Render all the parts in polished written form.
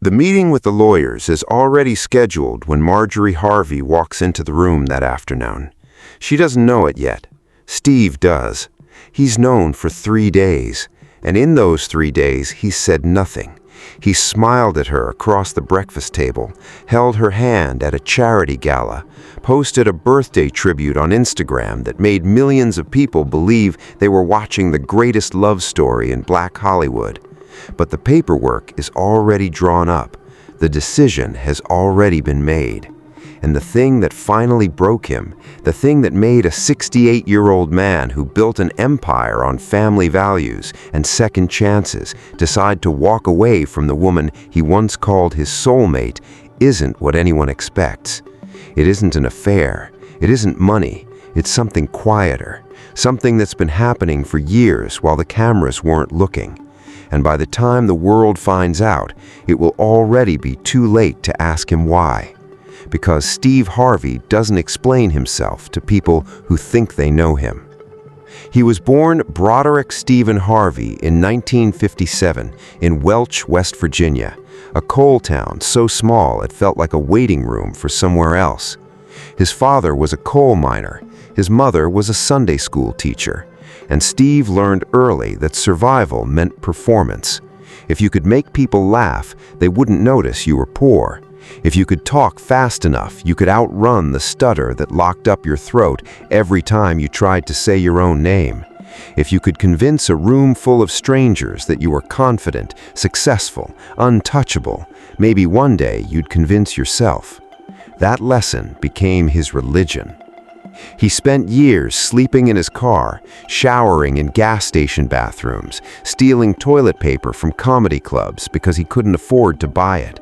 The meeting with the lawyers is already scheduled when Marjorie Harvey walks into the room that afternoon. She doesn't know it yet. Steve does. He's known for 3 days, and in those 3 days he's said nothing. He smiled at her across the breakfast table, held her hand at a charity gala, posted a birthday tribute on Instagram that made millions of people believe they were watching the greatest love story in Black Hollywood. But the paperwork is already drawn up. The decision has already been made. And the thing that finally broke him, the thing that made a 68-year-old man who built an empire on family values and second chances decide to walk away from the woman he once called his soulmate, isn't what anyone expects. It isn't an affair. It isn't money. It's something quieter, something that's been happening for years while the cameras weren't looking. And by the time the world finds out, it will already be too late to ask him why. Because Steve Harvey doesn't explain himself to people who think they know him. He was born Broderick Stephen Harvey in 1957 in Welch, West Virginia, a coal town so small it felt like a waiting room for somewhere else. His father was a coal miner. His mother was a Sunday school teacher. And Steve learned early that survival meant performance. If you could make people laugh, they wouldn't notice you were poor. If you could talk fast enough, you could outrun the stutter that locked up your throat every time you tried to say your own name. If you could convince a room full of strangers that you were confident, successful, untouchable, maybe one day you'd convince yourself. That lesson became his religion. He spent years sleeping in his car, showering in gas station bathrooms, stealing toilet paper from comedy clubs because he couldn't afford to buy it.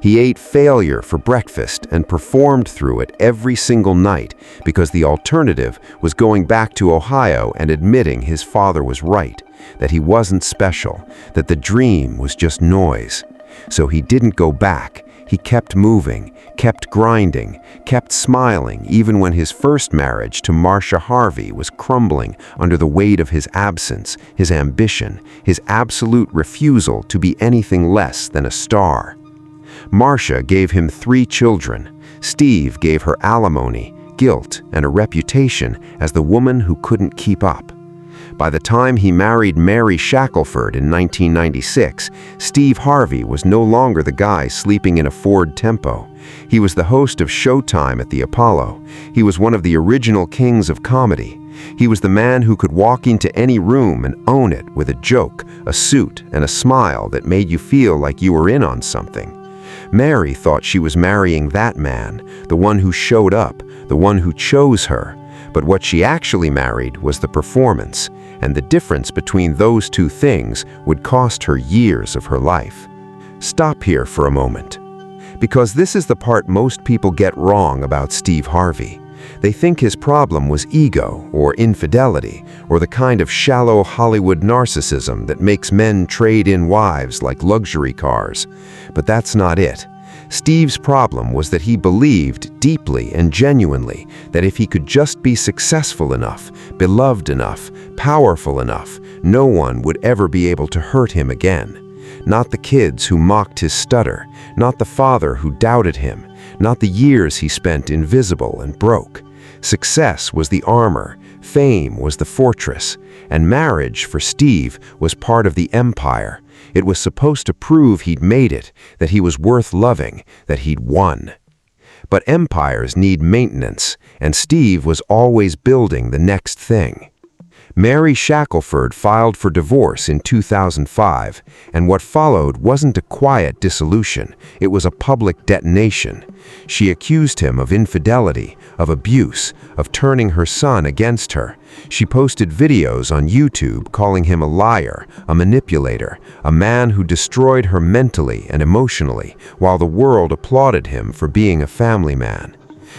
He ate failure for breakfast and performed through it every single night because the alternative was going back to Ohio and admitting his father was right, that he wasn't special, that the dream was just noise. So he didn't go back. He kept moving, kept grinding, kept smiling even when his first marriage to Marcia Harvey was crumbling under the weight of his absence, his ambition, his absolute refusal to be anything less than a star. Marcia gave him 3 children. Steve gave her alimony, guilt, and a reputation as the woman who couldn't keep up. By the time he married Mary Shackelford in 1996, Steve Harvey was no longer the guy sleeping in a Ford Tempo. He was the host of Showtime at the Apollo. He was one of the original kings of comedy. He was the man who could walk into any room and own it with a joke, a suit, and a smile that made you feel like you were in on something. Mary thought she was marrying that man, the one who showed up, the one who chose her. But what she actually married was the performance, and the difference between those two things would cost her years of her life. Stop here for a moment, because this is the part most people get wrong about Steve Harvey. They think his problem was ego or infidelity or the kind of shallow Hollywood narcissism that makes men trade in wives like luxury cars. But that's not it. Steve's problem was that he believed deeply and genuinely that if he could just be successful enough, beloved enough, powerful enough, no one would ever be able to hurt him again. Not the kids who mocked his stutter, not the father who doubted him, not the years he spent invisible and broke. Success was the armor, fame was the fortress, and marriage for Steve was part of the empire. It was supposed to prove he'd made it, that he was worth loving, that he'd won. But empires need maintenance, and Steve was always building the next thing. Mary Shackelford filed for divorce in 2005, and what followed wasn't a quiet dissolution, it was a public detonation. She accused him of infidelity, of abuse, of turning her son against her. She posted videos on YouTube calling him a liar, a manipulator, a man who destroyed her mentally and emotionally, while the world applauded him for being a family man.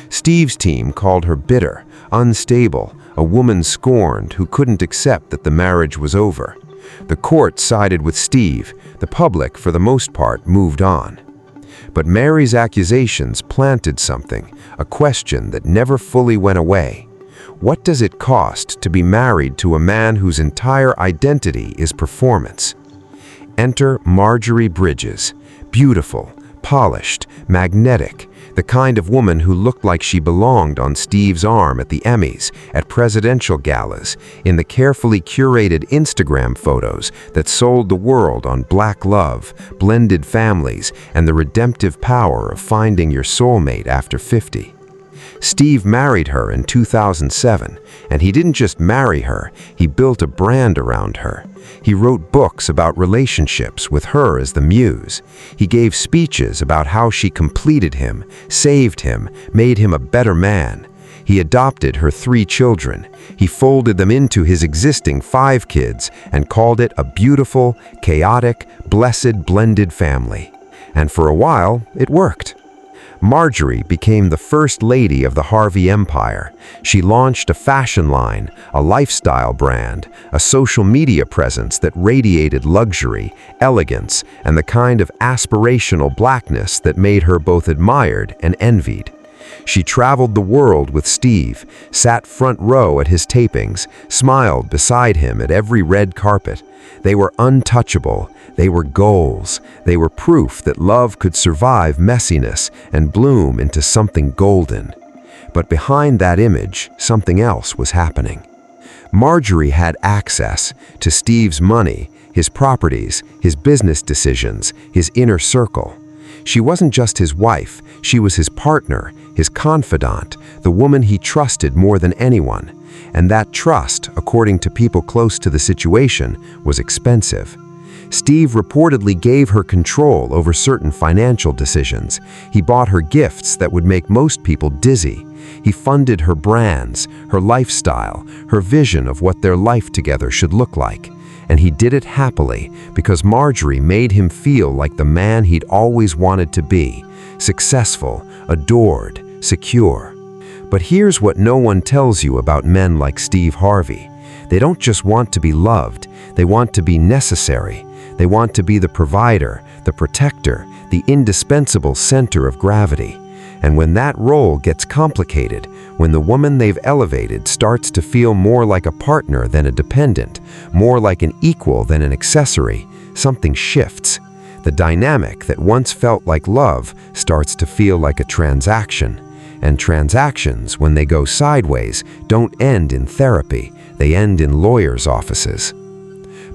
Steve's team called her bitter, unstable, a woman scorned who couldn't accept that the marriage was over. The court sided with Steve. The public, for the most part, moved on. But Mary's accusations planted something, a question that never fully went away. What does it cost to be married to a man whose entire identity is performance? Enter Marjorie Bridges, Beautiful, polished, magnetic, the kind of woman who looked like she belonged on Steve's arm at the Emmys, at presidential galas, in the carefully curated Instagram photos that sold the world on black love, blended families, and the redemptive power of finding your soulmate after 50. Steve married her in 2007, and he didn't just marry her, he built a brand around her. He wrote books about relationships with her as the muse. He gave speeches about how she completed him, saved him, made him a better man. He adopted her 3 children. He folded them into his existing 5 kids and called it a beautiful, chaotic, blessed, blended family. And for a while, it worked. Marjorie became the first lady of the Harvey empire. She launched a fashion line, a lifestyle brand, a social media presence that radiated luxury, elegance, and the kind of aspirational blackness that made her both admired and envied. She traveled the world with Steve, sat front row at his tapings, smiled beside him at every red carpet. They were untouchable. They were goals. They were proof that love could survive messiness and bloom into something golden. But behind that image, something else was happening. Marjorie had access to Steve's money, his properties, his business decisions, his inner circle. She wasn't just his wife, she was his partner, his confidant, the woman he trusted more than anyone. And that trust, according to people close to the situation, was expensive. Steve reportedly gave her control over certain financial decisions. He bought her gifts that would make most people dizzy. He funded her brands, her lifestyle, her vision of what their life together should look like. And he did it happily because Marjorie made him feel like the man he'd always wanted to be, successful, adored, secure. But here's what no one tells you about men like Steve Harvey. They don't just want to be loved, they want to be necessary. They want to be the provider, the protector, the indispensable center of gravity. And when that role gets complicated, when the woman they've elevated starts to feel more like a partner than a dependent, more like an equal than an accessory, something shifts. The dynamic that once felt like love starts to feel like a transaction. And transactions, when they go sideways, don't end in therapy, they end in lawyers' offices.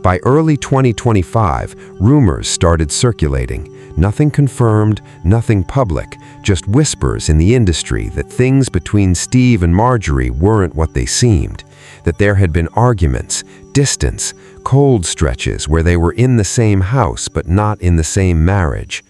By early 2025, rumors started circulating. Nothing confirmed, nothing public, just whispers in the industry that things between Steve and Marjorie weren't what they seemed, that there had been arguments, distance, cold stretches where they were in the same house but not in the same marriage.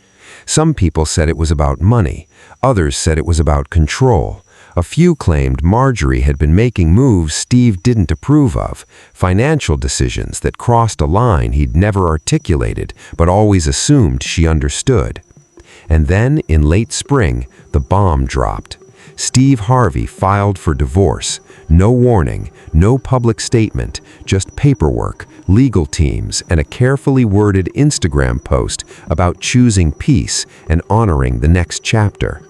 Some people said it was about money, others said it was about control. A few claimed Marjorie had been making moves Steve didn't approve of, financial decisions that crossed a line he'd never articulated but always assumed she understood. And then, in late spring, the bomb dropped. Steve Harvey filed for divorce. No warning, no public statement, just paperwork, legal teams, and a carefully worded Instagram post about choosing peace and honoring the next chapter.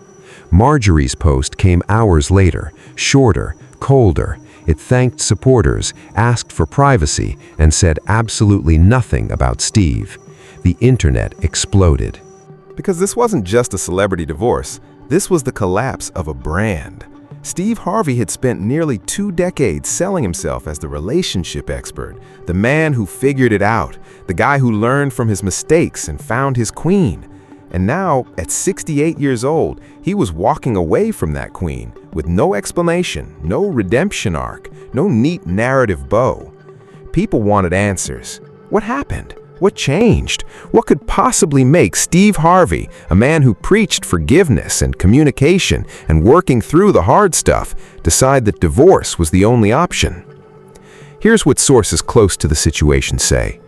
Marjorie's post came hours later, shorter, colder. It thanked supporters, asked for privacy, and said absolutely nothing about Steve. The internet exploded. Because this wasn't just a celebrity divorce, this was the collapse of a brand. Steve Harvey had spent nearly 2 decades selling himself as the relationship expert, the man who figured it out, the guy who learned from his mistakes and found his queen. And now, at 68 years old, he was walking away from that queen with no explanation, no redemption arc, no neat narrative bow. People wanted answers. What happened? What changed? What could possibly make Steve Harvey, a man who preached forgiveness and communication and working through the hard stuff, decide that divorce was the only option? Here's what sources close to the situation say.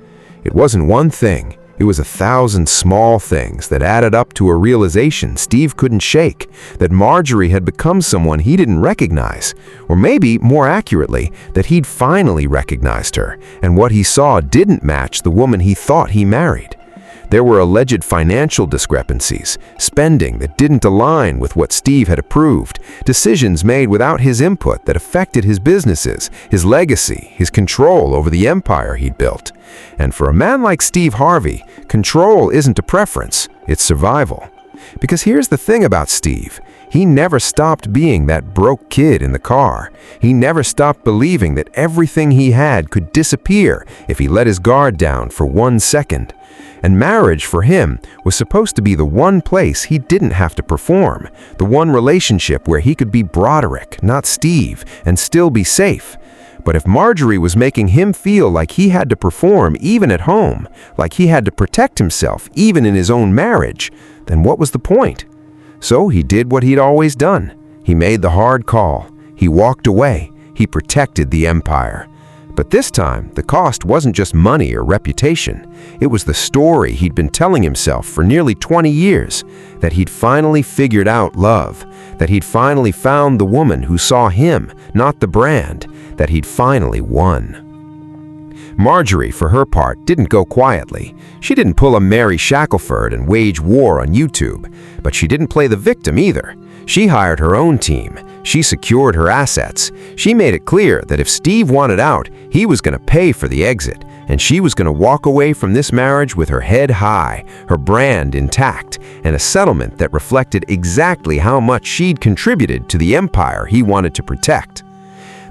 It wasn't one thing. It was 1,000 small things that added up to a realization Steve couldn't shake, that Marjorie had become someone he didn't recognize, or maybe, more accurately, that he'd finally recognized her, and what he saw didn't match the woman he thought he married. There were alleged financial discrepancies, spending that didn't align with what Steve had approved, decisions made without his input that affected his businesses, his legacy, his control over the empire he'd built. And for a man like Steve Harvey, control isn't a preference, It's survival. Because here's the thing about Steve. He never stopped being that broke kid in the car. He never stopped believing that everything he had could disappear if he let his guard down for 1 second. And marriage for him was supposed to be the one place he didn't have to perform, the one relationship where he could be Broderick, not Steve, and still be safe. But if Marjorie was making him feel like he had to perform even at home, like he had to protect himself even in his own marriage, then what was the point? So he did what he'd always done. He made the hard call. He walked away. He protected the empire. But this time, the cost wasn't just money or reputation. It was the story he'd been telling himself for nearly 20 years, that he'd finally figured out love, that he'd finally found the woman who saw him, not the brand, that he'd finally won. Marjorie, for her part, didn't go quietly. She didn't pull a Mary Shackelford and wage war on YouTube, but she didn't play the victim either. She hired her own team. She secured her assets. She made it clear that if Steve wanted out, he was going to pay for the exit, and she was going to walk away from this marriage with her head high, her brand intact, and a settlement that reflected exactly how much she'd contributed to the empire he wanted to protect.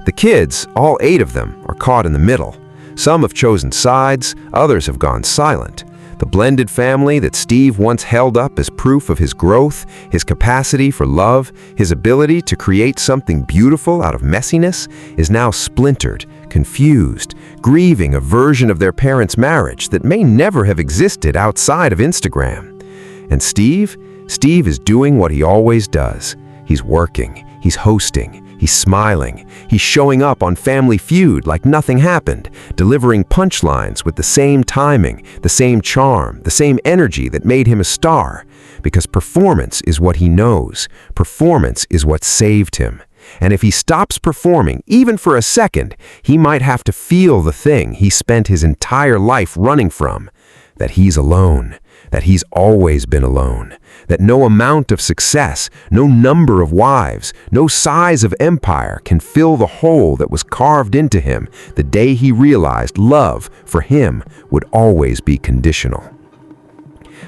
The kids, all 8 of them, are caught in the middle. Some have chosen sides, others have gone silent. The blended family that Steve once held up as proof of his growth, his capacity for love, his ability to create something beautiful out of messiness, is now splintered, confused, grieving a version of their parents' marriage that may never have existed outside of Instagram. And Steve is doing what he always does. He's working, he's hosting, he's smiling, he's showing up on Family Feud like nothing happened, delivering punchlines with the same timing, the same charm, the same energy that made him a star. Because performance is what he knows. Performance is what saved him. And if he stops performing, even for a second, he might have to feel the thing he spent his entire life running from, that he's alone, that he's always been alone, that no amount of success, no number of wives, no size of empire can fill the hole that was carved into him the day he realized love for him would always be conditional.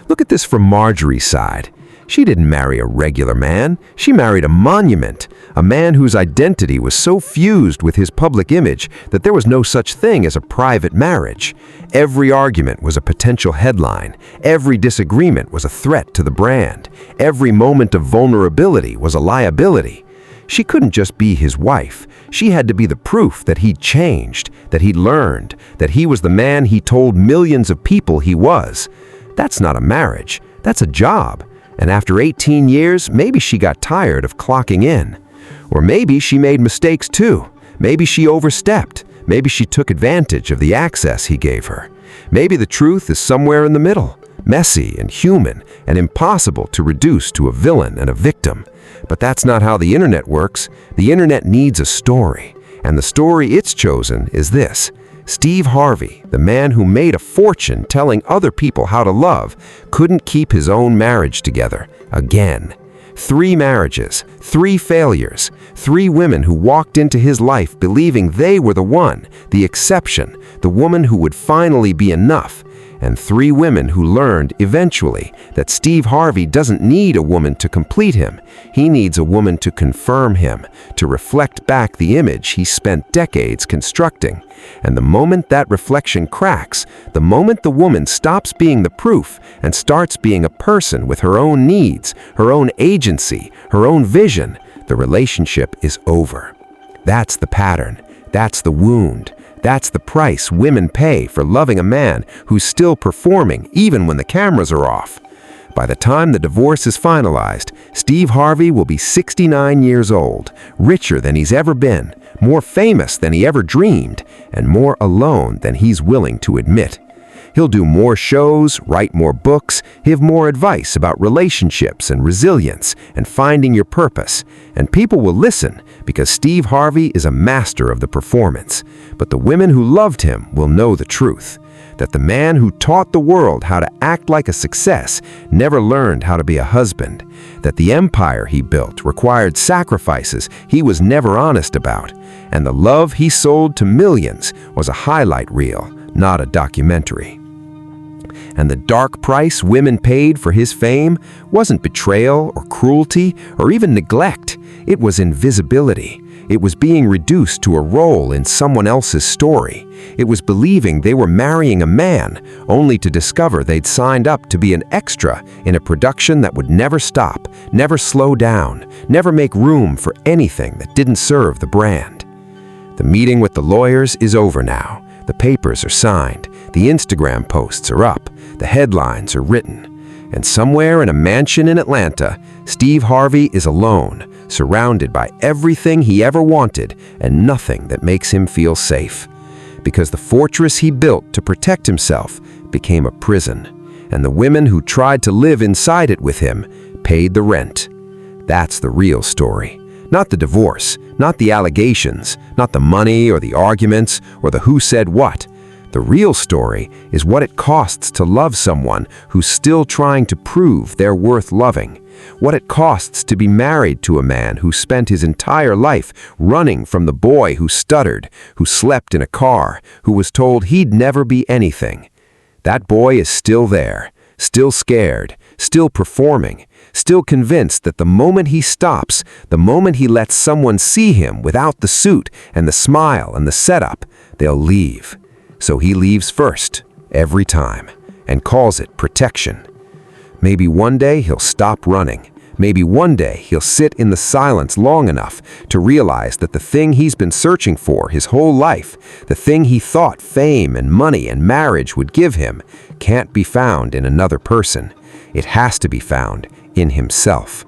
Look at this from Marjorie's side. She didn't marry a regular man. She married a monument, a man whose identity was so fused with his public image that there was no such thing as a private marriage. Every argument was a potential headline. Every disagreement was a threat to the brand. Every moment of vulnerability was a liability. She couldn't just be his wife. She had to be the proof that he'd changed, that he'd learned, that he was the man he told millions of people he was. That's not a marriage. That's a job. And after 18 years, maybe she got tired of clocking in. Or maybe she made mistakes too. Maybe she overstepped. Maybe she took advantage of the access he gave her. Maybe the truth is somewhere in the middle, messy and human and impossible to reduce to a villain and a victim. But that's not how the internet works. The internet needs a story. And the story it's chosen is this. Steve Harvey, the man who made a fortune telling other people how to love, couldn't keep his own marriage together again. 3 marriages, 3 failures, 3 women who walked into his life believing they were the one, the exception, the woman who would finally be enough. And 3 women who learned, eventually, that Steve Harvey doesn't need a woman to complete him. He needs a woman to confirm him, to reflect back the image he spent decades constructing. And the moment that reflection cracks, the moment the woman stops being the proof and starts being a person with her own needs, her own agency, her own vision, the relationship is over. That's the pattern. That's the wound. That's the price women pay for loving a man who's still performing even when the cameras are off. By the time the divorce is finalized, Steve Harvey will be 69 years old, richer than he's ever been, more famous than he ever dreamed, and more alone than he's willing to admit. He'll do more shows, write more books, give more advice about relationships and resilience and finding your purpose. And people will listen because Steve Harvey is a master of the performance. But the women who loved him will know the truth. That the man who taught the world how to act like a success never learned how to be a husband. That the empire he built required sacrifices he was never honest about. And the love he sold to millions was a highlight reel, not a documentary. And the dark price women paid for his fame wasn't betrayal or cruelty or even neglect. It was invisibility. It was being reduced to a role in someone else's story. It was believing they were marrying a man, only to discover they'd signed up to be an extra in a production that would never stop, never slow down, never make room for anything that didn't serve the brand. The meeting with the lawyers is over now. The papers are signed, the Instagram posts are up, the headlines are written. And somewhere in a mansion in Atlanta, Steve Harvey is alone, surrounded by everything he ever wanted and nothing that makes him feel safe. Because the fortress he built to protect himself became a prison, and the women who tried to live inside it with him paid the rent. That's the real story. Not the divorce, not the allegations, not the money or the arguments or the who said what. The real story is what it costs to love someone who's still trying to prove they're worth loving. What it costs to be married to a man who spent his entire life running from the boy who stuttered, who slept in a car, who was told he'd never be anything. That boy is still there, still scared, still performing, still convinced that the moment he stops, the moment he lets someone see him without the suit and the smile and the setup, they'll leave. So he leaves first, every time, and calls it protection. Maybe one day he'll stop running. Maybe one day he'll sit in the silence long enough to realize that the thing he's been searching for his whole life, the thing he thought fame and money and marriage would give him, can't be found in another person. It has to be found in himself.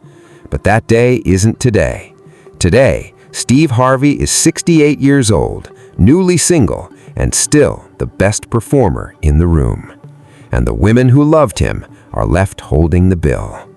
But that day isn't today. Today, Steve Harvey is 68 years old, newly single, and still the best performer in the room. And the women who loved him are left holding the bill.